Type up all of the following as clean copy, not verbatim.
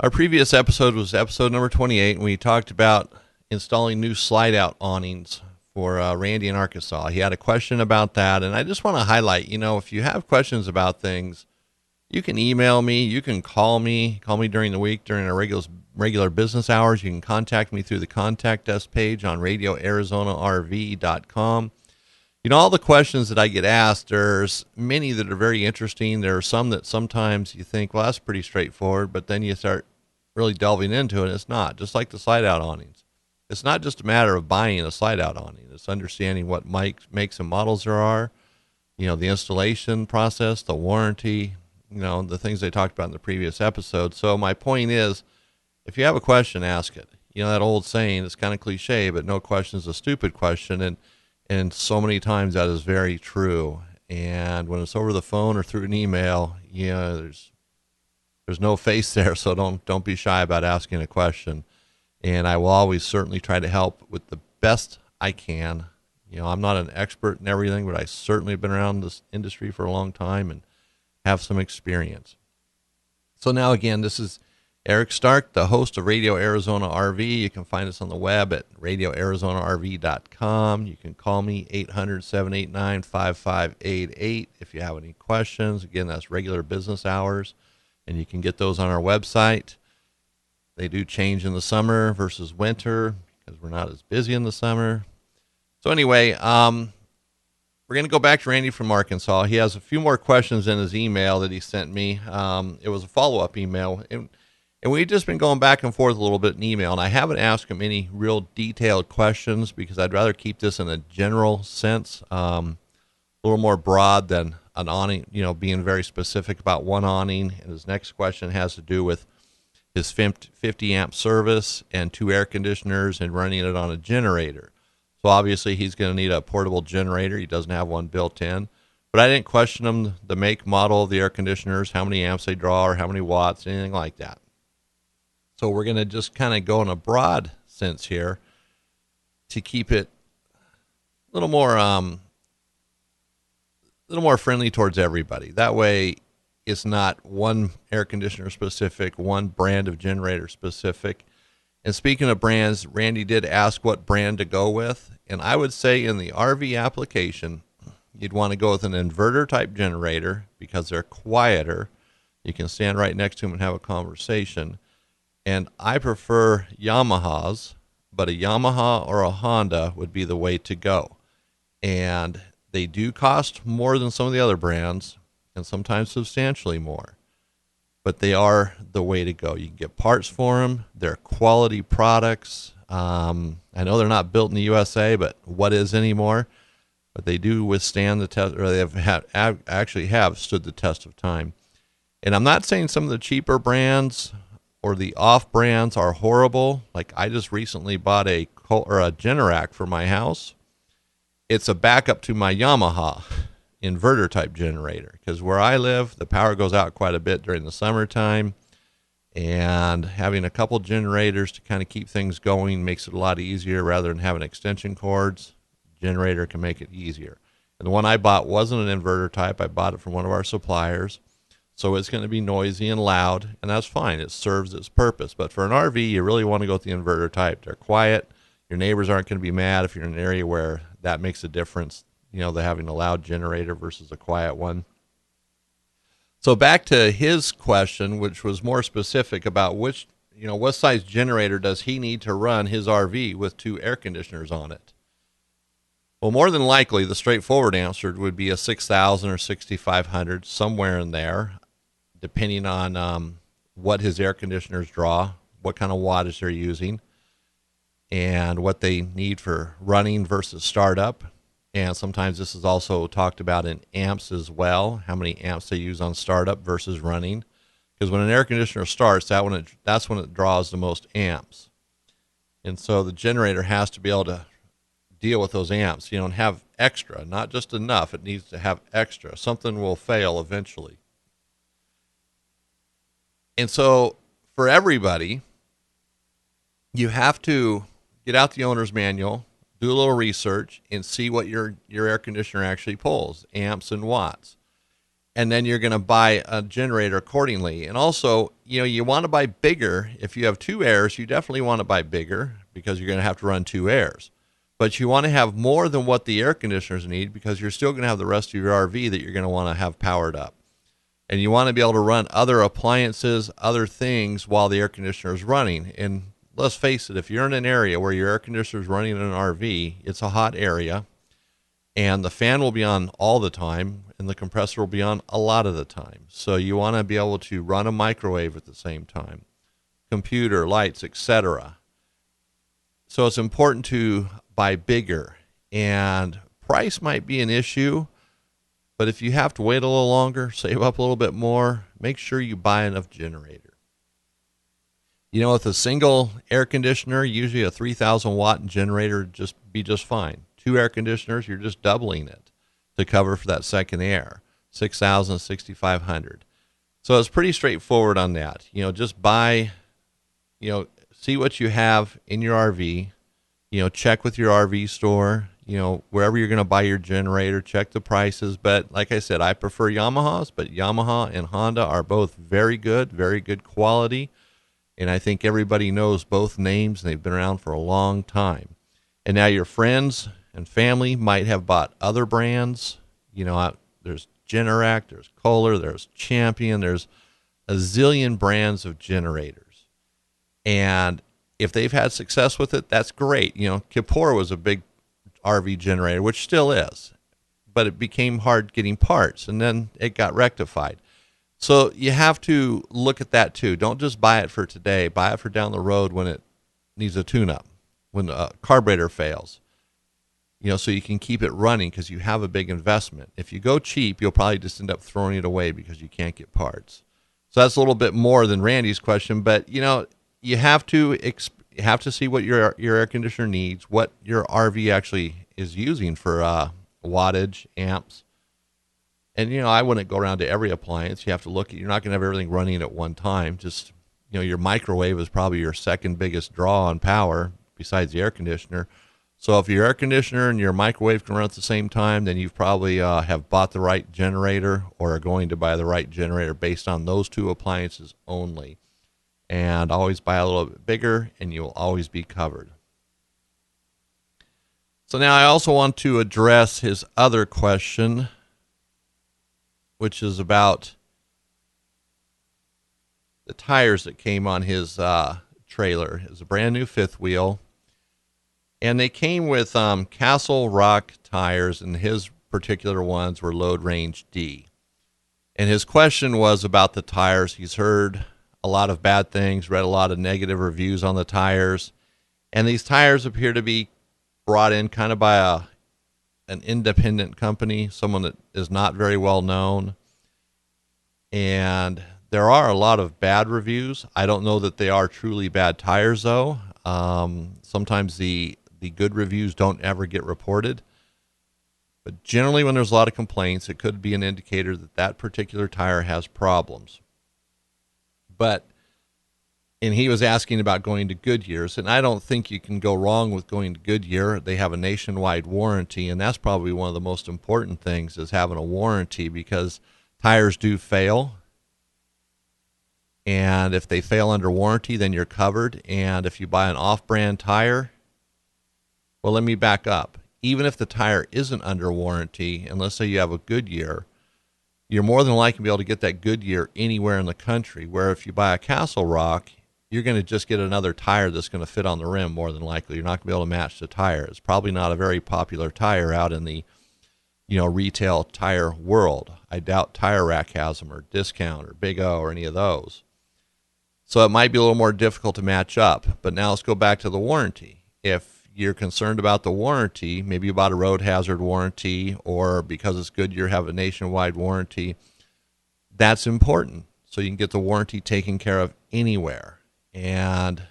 Our previous episode was episode number 28, and we talked about installing new slide out awnings for Randy in Arkansas. He had a question about that, and I just want to highlight, if you have questions about things, you can email me, you can call me during the week during our regular business hours. You can contact me through the contact us page on radioarizonarv.com. All the questions that I get asked, there's many that are very interesting. There are some that sometimes you think, well, that's pretty straightforward, but then you start really delving into it. It's not. Just like the slide out awnings. It's not just a matter of buying a slide out awning. It's understanding what makes and models there are, the installation process, the warranty, the things they talked about in the previous episode. So my point is, if you have a question, ask it. That old saying, it's kind of cliche, but no question is a stupid question. And so many times that is very true. And when it's over the phone or through an email, there's no face there. So don't be shy about asking a question. And I will always certainly try to help with the best I can. I'm not an expert in everything, but I certainly have been around this industry for a long time and have some experience. So now again, this is Eric Stark, the host of Radio Arizona RV. You can find us on the web at radioarizonarv.com. You can call me 800-789-5588 if you have any questions. Again, that's regular business hours, and you can get those on our website. They do change in the summer versus winter because we're not as busy in the summer. So anyway, we're going to go back to Randy from Arkansas. He has a few more questions in his email that he sent me. It was a follow-up email, and we've just been going back and forth a little bit in email, and I haven't asked him any real detailed questions because I'd rather keep this in a general sense, a little more broad than an awning, being very specific about one awning. And his next question has to do with his 50 amp service and 2 air conditioners and running it on a generator. So obviously he's going to need a portable generator. He doesn't have one built in. But I didn't question him the make, model of the air conditioners, how many amps they draw, or how many watts, anything like that. So we're going to just kind of go in a broad sense here to keep it a little more friendly towards everybody. That way it's not one air conditioner specific, one brand of generator specific. And speaking of brands, Randy did ask what brand to go with. And I would say in the RV application, you'd want to go with an inverter type generator because they're quieter. You can stand right next to them and have a conversation. And I prefer Yamahas, but a Yamaha or a Honda would be the way to go. And they do cost more than some of the other brands, and sometimes substantially more. But they are the way to go. You can get parts for them. They're quality products. I know they're not built in the USA, but what is anymore? But they do withstand the test, or they actually have stood the test of time. And I'm not saying some of the cheaper brands or the off brands are horrible. Like I just recently bought a Generac for my house. It's a backup to my Yamaha inverter type generator because where I live, the power goes out quite a bit during the summertime, and having a couple generators to kind of keep things going makes it a lot easier rather than having extension cords. Generator can make it easier. And the one I bought wasn't an inverter type. I bought it from one of our suppliers. So it's going to be noisy and loud, and that's fine. It serves its purpose. But for an RV, you really want to go with the inverter type. They're quiet. Your neighbors aren't going to be mad if you're in an area where that makes a difference, they're having a loud generator versus a quiet one. So back to his question, which was more specific about what size generator does he need to run his RV with 2 air conditioners on it? Well, more than likely, the straightforward answer would be a 6,000 or 6,500, somewhere in there, depending on what his air conditioners draw, what kind of wattage they're using, and what they need for running versus startup. And sometimes this is also talked about in amps as well, how many amps they use on startup versus running. Because when an air conditioner starts, that's when it draws the most amps. And so the generator has to be able to deal with those amps, and have extra, not just enough. It needs to have extra. Something will fail eventually. And so for everybody, you have to get out the owner's manual, do a little research, and see what your air conditioner actually pulls, amps and watts. and then you're going to buy a generator accordingly. And also, you want to buy bigger. If you have two airs, you definitely want to buy bigger because you're going to have to run two airs. But you want to have more than what the air conditioners need because you're still going to have the rest of your RV that you're going to want to have powered up. And you want to be able to run other appliances, other things while the air conditioner is running. And let's face it, if you're in an area where your air conditioner is running in an RV, it's a hot area, and the fan will be on all the time, and the compressor will be on a lot of the time. So you want to be able to run a microwave at the same time, computer, lights, etc. So it's important to buy bigger, and price might be an issue. But if you have to wait a little longer, save up a little bit more, make sure you buy enough generator. With a single air conditioner, usually a 3,000 watt generator just be just fine. Two air conditioners, you're just doubling it to cover for that second air, 6,000, 6,500. So it's pretty straightforward on that. Just buy, see what you have in your RV, check with your RV store. Wherever you're going to buy your generator, check the prices. But like I said, I prefer Yamahas, but Yamaha and Honda are both very good quality. And I think everybody knows both names, and they've been around for a long time. And now your friends and family might have bought other brands. There's Generac, there's Kohler, there's Champion, there's a zillion brands of generators. And if they've had success with it, that's great. Kippur was a big RV generator, which still is, but it became hard getting parts, and then it got rectified. So you have to look at that too. Don't just buy it for today. Buy it for down the road when it needs a tune-up, when the carburetor fails. So you can keep it running because you have a big investment. If you go cheap, you'll probably just end up throwing it away because you can't get parts. So that's a little bit more than Randy's question, but you have to see what your air conditioner needs, what your RV actually is using for wattage, amps. And, I wouldn't go around to every appliance. You have to look at, you're not going to have everything running at one time. Just, your microwave is probably your second biggest draw on power besides the air conditioner. So if your air conditioner and your microwave can run at the same time, then you've probably have bought the right generator or are going to buy the right generator based on those two appliances only. And always buy a little bit bigger, and you'll always be covered. So now I also want to address his other question, which is about the tires that came on his trailer. It was a brand new fifth wheel, and they came with Castle Rock tires, and his particular ones were load range D. And his question was about the tires. He's heard a lot of bad things, read a lot of negative reviews on the tires, and these tires appear to be brought in kind of by an independent company, someone that is not very well known. And there are a lot of bad reviews. I don't know that they are truly bad tires, though. Sometimes the good reviews don't ever get reported. But generally, when there's a lot of complaints, it could be an indicator that that particular tire has problems. And he was asking about going to Goodyear's, and I don't think you can go wrong with going to Goodyear. They have a nationwide warranty, and that's probably one of the most important things is having a warranty, because tires do fail. And if they fail under warranty, then you're covered. And if you buy an off-brand tire, well, let me back up. Even if the tire isn't under warranty, and let's say you have a Goodyear, you're more than likely to be able to get that Goodyear anywhere in the country, where if you buy a Castle Rock, you're going to just get another tire that's going to fit on the rim more than likely. You're not going to be able to match the tire. It's probably not a very popular tire out in the retail tire world. I doubt Tire Rack has them, or Discount, or Big O, or any of those. So it might be a little more difficult to match up. But now let's go back to the warranty. If you're concerned about the warranty, maybe you bought a road hazard warranty, or because it's Goodyear have a nationwide warranty, that's important. So you can get the warranty taken care of anywhere. And,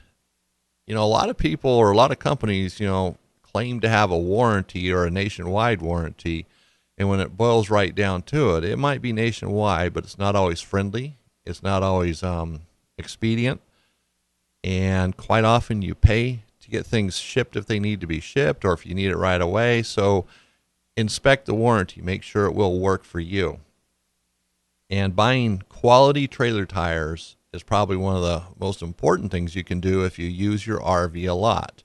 a lot of people or a lot of companies, claim to have a warranty or a nationwide warranty. And when it boils right down to it, it might be nationwide, but it's not always friendly. It's not always expedient. And quite often you pay to get things shipped if they need to be shipped, or if you need it right away. So inspect the warranty. Make sure it will work for you. And buying quality trailer tires is probably one of the most important things you can do if you use your RV a lot.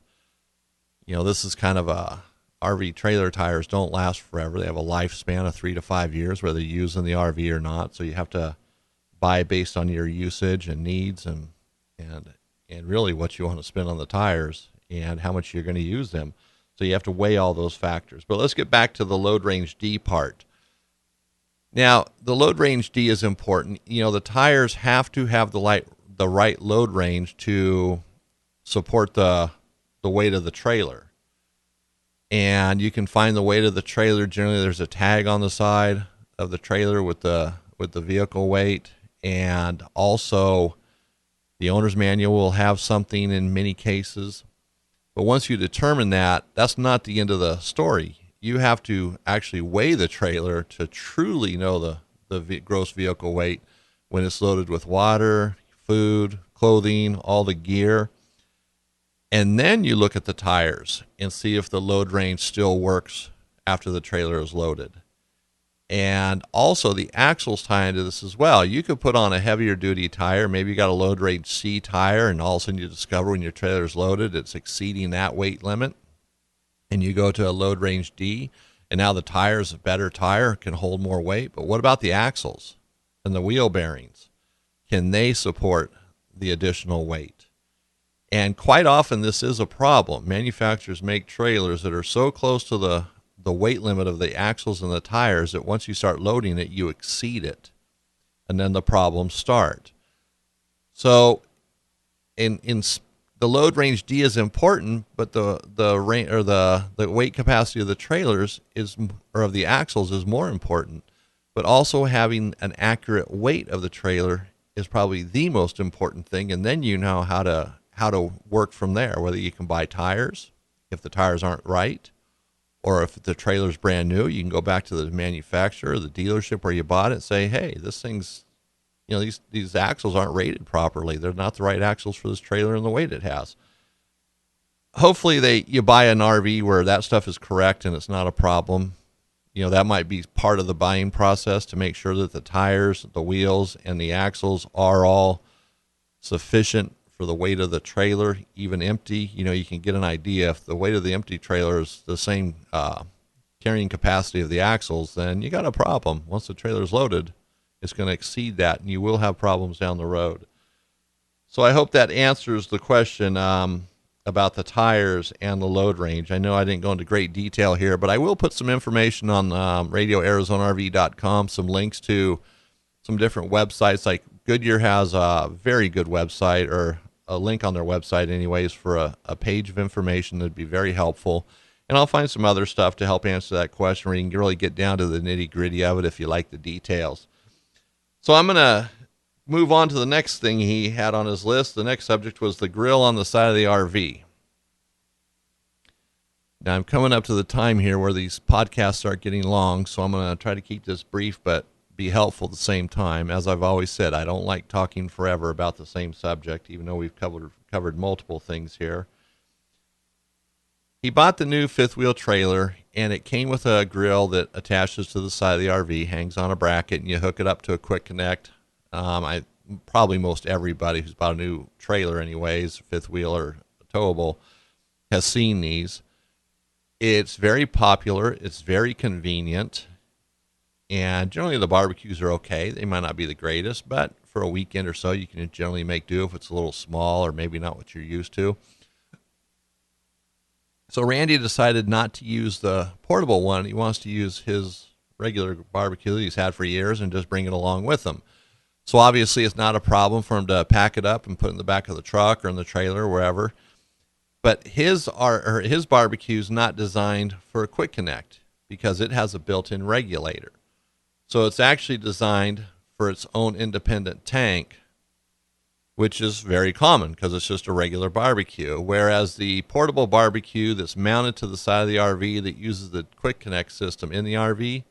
This is kind of RV trailer tires don't last forever. They have a lifespan of 3 to 5 years, whether you use in the RV or not. So you have to buy based on your usage and needs and really what you want to spend on the tires and how much you're going to use them. So you have to weigh all those factors. But let's get back to the load range D part. Now, the load range D is important. The tires have to have the right load range to support the weight of the trailer. And you can find the weight of the trailer. Generally, there's a tag on the side of the trailer with the vehicle weight, and also the owner's manual will have something in many cases. But once you determine that, that's not the end of the story. You have to actually weigh the trailer to truly know the gross vehicle weight when it's loaded with water, food, clothing, all the gear. And then you look at the tires and see if the load range still works after the trailer is loaded. And also the axles tie into this as well. You could put on a heavier duty tire. Maybe you got a load range C tire, and all of a sudden you discover when your trailer is loaded, it's exceeding that weight limit. And you go to a load range D, and now the tire is a better tire, can hold more weight. But what about the axles and the wheel bearings? Can they support the additional weight? And quite often this is a problem. Manufacturers make trailers that are so close to the weight limit of the axles and the tires that once you start loading it, you exceed it. And then the problems start. So in the load range D is important, but the weight capacity of the trailers of the axles is more important. But also having an accurate weight of the trailer is probably the most important thing. And then you know how to work from there, whether you can buy tires if the tires aren't right, or if the trailer's brand new, you can go back to the manufacturer, the dealership where you bought it, and say, hey, this thing's, these axles aren't rated properly. They're not the right axles for this trailer and the weight it has. Hopefully you buy an RV where that stuff is correct and it's not a problem. That might be part of the buying process to make sure that the tires, the wheels, and the axles are all sufficient for the weight of the trailer, even empty. You can get an idea. If the weight of the empty trailer is the same carrying capacity of the axles, then you got a problem. Once the trailer is loaded, it's going to exceed that, and you will have problems down the road. So I hope that answers the question about the tires and the load range. I know I didn't go into great detail here, but I will put some information on RadioArizonaRV.com, some links to some different websites. Like Goodyear has a very good website, or a link on their website anyways, for a page of information that would be very helpful. And I'll find some other stuff to help answer that question where you can really get down to the nitty-gritty of it if you like the details. So I'm going to move on to the next thing he had on his list. The next subject was the grill on the side of the RV. Now I'm coming up to the time here where these podcasts start getting long, so I'm going to try to keep this brief but be helpful at the same time. As I've always said, I don't like talking forever about the same subject, even though we've covered multiple things here. He bought the new fifth wheel trailer, and it came with a grill that attaches to the side of the RV, hangs on a bracket, and you hook it up to a quick connect. Probably most everybody who's bought a new trailer anyways, fifth wheel or towable, has seen these. It's very popular. It's very convenient. And generally the barbecues are okay. They might not be the greatest, but for a weekend or so, you can generally make do if it's a little small or maybe not what you're used to. So Randy decided not to use the portable one. He wants to use his regular barbecue that he's had for years and just bring it along with him. So obviously it's not a problem for him to pack it up and put it in the back of the truck or in the trailer or wherever. But his barbecue is not designed for a quick connect because it has a built-in regulator. So it's actually designed for its own independent tank, which is very common because it's just a regular barbecue. Whereas the portable barbecue that's mounted to the side of the RV that uses the quick connect system in the RV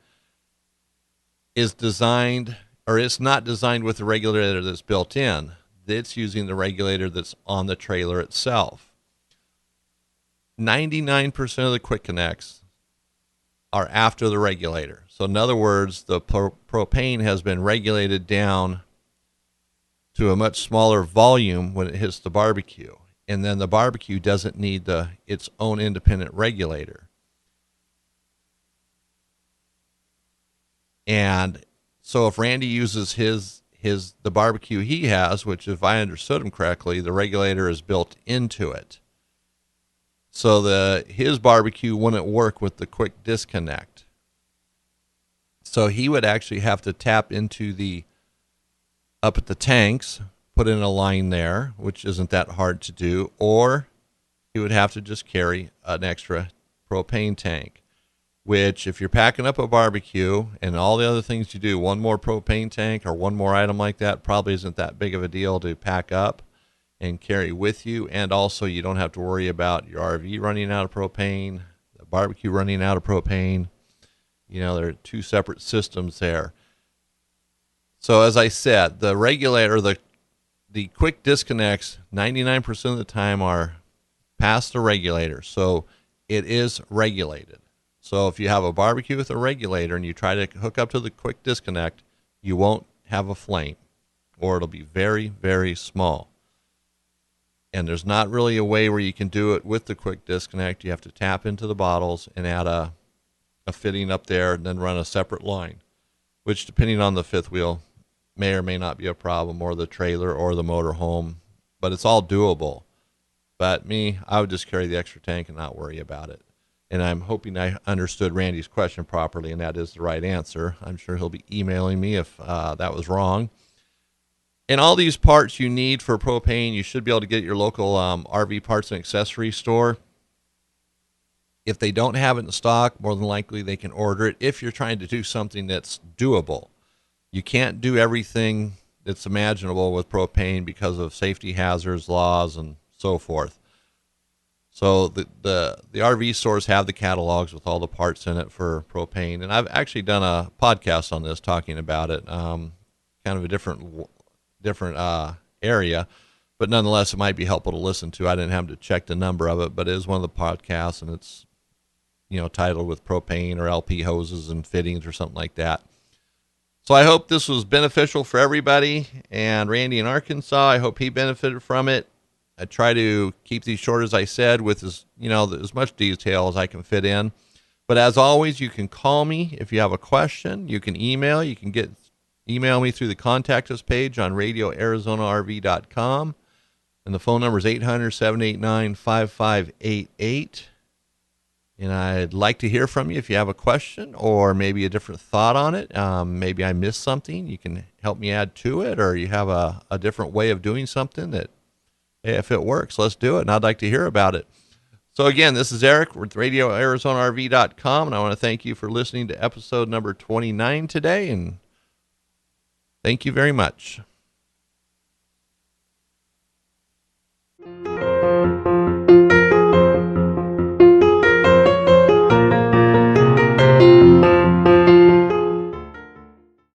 is designed, or it's not designed with the regulator that's built in. It's using the regulator that's on the trailer itself. 99% of the quick connects are after the regulator. So in other words, the propane has been regulated down to a much smaller volume when it hits the barbecue. And then the barbecue doesn't need its own independent regulator. And so if Randy uses the barbecue he has, which if I understood him correctly, the regulator is built into it. So his barbecue wouldn't work with the quick disconnect. So he would actually have to tap into up at the tanks, put in a line there, which isn't that hard to do, or he would have to just carry an extra propane tank, which if you're packing up a barbecue and all the other things you do, one more propane tank or one more item like that probably isn't that big of a deal to pack up and carry with you. And also you don't have to worry about your RV running out of propane, the barbecue running out of propane. There are two separate systems there. So as I said, the regulator, the quick disconnects 99% of the time are past the regulator. So it is regulated. So if you have a barbecue with a regulator and you try to hook up to the quick disconnect, you won't have a flame, or it'll be very, very small. And there's not really a way where you can do it with the quick disconnect. You have to tap into the bottles and add a fitting up there and then run a separate line, which depending on the fifth wheel may or may not be a problem, or the trailer or the motorhome, but it's all doable. But I would just carry the extra tank and not worry about it. And I'm hoping I understood Randy's question properly, and that is the right answer. I'm sure he'll be emailing me if that was wrong. And all these parts you need for propane, you should be able to get at your local RV parts and accessory store. If they don't have it in stock, more than likely they can order it if you're trying to do something that's doable. You can't do everything that's imaginable with propane because of safety hazards, laws, and so forth. So the RV stores have the catalogs with all the parts in it for propane. And I've actually done a podcast on this talking about it, kind of a different area. But nonetheless, it might be helpful to listen to. I didn't have to check the number of it, but it is one of the podcasts, and it's titled with propane or LP hoses and fittings or something like that. So I hope this was beneficial for everybody. And Randy in Arkansas, I hope he benefited from it. I try to keep these short, as I said, with as much detail as I can fit in. But as always, you can call me if you have a question. You can email. You can email me through the contact us page on radioarizonarv.com. And the phone number is 800-789-5588. And I'd like to hear from you if you have a question or maybe a different thought on it. Maybe I missed something. You can help me add to it, or you have a different way of doing something that, hey, if it works, let's do it. And I'd like to hear about it. So again, this is Eric with radioarizonarv.com, and I want to thank you for listening to episode number 29 today, and thank you very much.